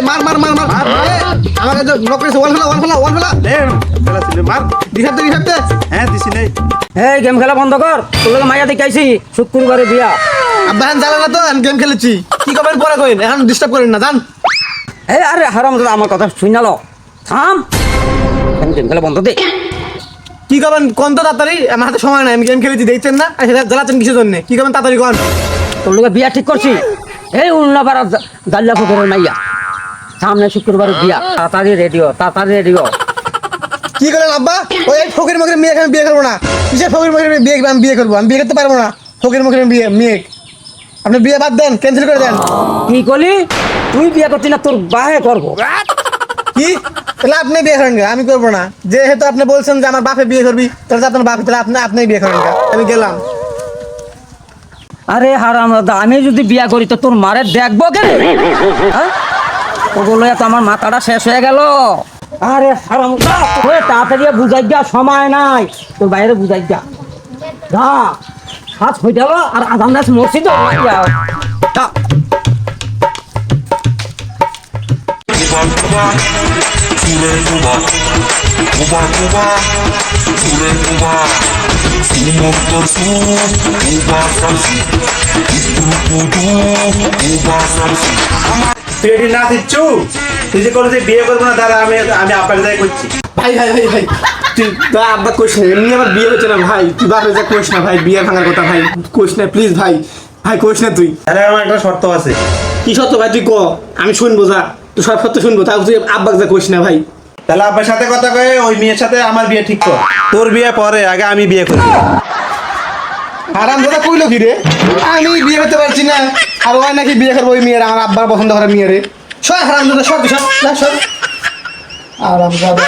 মার মার মার মার আমাকে তো নক করেছে ওয়ান ফেলা খেলা ছিল মার। দিশাতে হ্যাঁ দিছি নাই। এই গেম খেলা বন্ধ কর, তোর লগে মাইয়া দেখাইছি শুক্রবারে বিয়া। আব্বা এখন জানা না তো আমি গেম খেলেছি কি করবেন পরে কইন এখন ডিস্টার্ব করেন না জান। এই আরে হারাম দাদা আমার কথা শুই নালো, থাম। গেম খেলা বন্ধ দে। কি করবেন কোন তো তাড়াতাড়ি আমার হাতে সময় নাই আমি গেম খেলেছি দেখছেন না আর সেটা জ্বালাচ্ছেন কিসের জন্য কি করবেন তাড়াতাড়ি কোন। তোর লগে বিয়া ঠিক করছি, এই উন্নাপাড়া দাল্লা পুকুরের মাইয়া, সামনে শুক্রবারে বিয়া। তাড়াতাড়ি রেডিও। কি করেন আব্বা ওই ফকির মকির মেয়ে আমি বিয়ে করবো না কিসের ফকির মকির বিয়ে আমি বিয়ে করবো আমি বিয়ে করতে পারবো না ফকির মকির মেয়ে আপনি বিয়ে বাদ দেন ক্যান্সেল করে দেন। কি করলি তুই বিয়ে করছি না, তোর বাহে করবো। কি তাহলে আপনি বিয়ে করেন আমি করবো না যেহেতু আপনি বলছেন যে আমার বাপে বিয়ে করবি তাহলে আপনার বাপে তাহলে আপনি বিয়ে করেন আমি গেলাম। আরে হারাম দাদা আমি যদি বিয়া করি তো তোর মারে দেখবো কেন? হ্যাঁ ওগুলো তো আমার মাথাটা শেষ হয়ে গেল। আরে হারাম তাড়াতাড়ি বুঝাই যা, সময় নাই, তোর বাইরে বুঝাই যা। যা হাত হয়ে গেল আর আধান দাস মরছি তো। তুই এটি না দিচ্ছু, তুই যে কোনো যে বিয়ে করবো না দাদা আমি আপনাকে যাই করছি। ভাই তুই আব্বা কোশ না এমনি আবার বিয়ে হচ্ছে না ভাই তুই বাপে যা কোশ না ভাই বিয়ে ভাঙার কথা ভাই কোশ না প্লিজ ভাই কোশ না তুই। আরে আমার একটা শর্ত আছে। কি সত্য ভাই তুই ক আমি শুনবো যা তুই সব সত্য শুনবো তাও তুই আব্বাকে যা কোশ না ভাই। তাহলে আব্বার সাথে কথা কয়ে ওই মেয়ের সাথে আমার বিয়ে ঠিক কর। তোর বিয়ে পরে, আগে আমি বিয়ে করি। আরাম দাদা কইলো কি রে আমি বিয়ে করতে পারছি না আর ওই নাকি বিয়ে করবো ওই মেয়ের আমার আব্বার পছন্দ করে মেয়েরে সব হারাম দাদা সব আরাম দাদা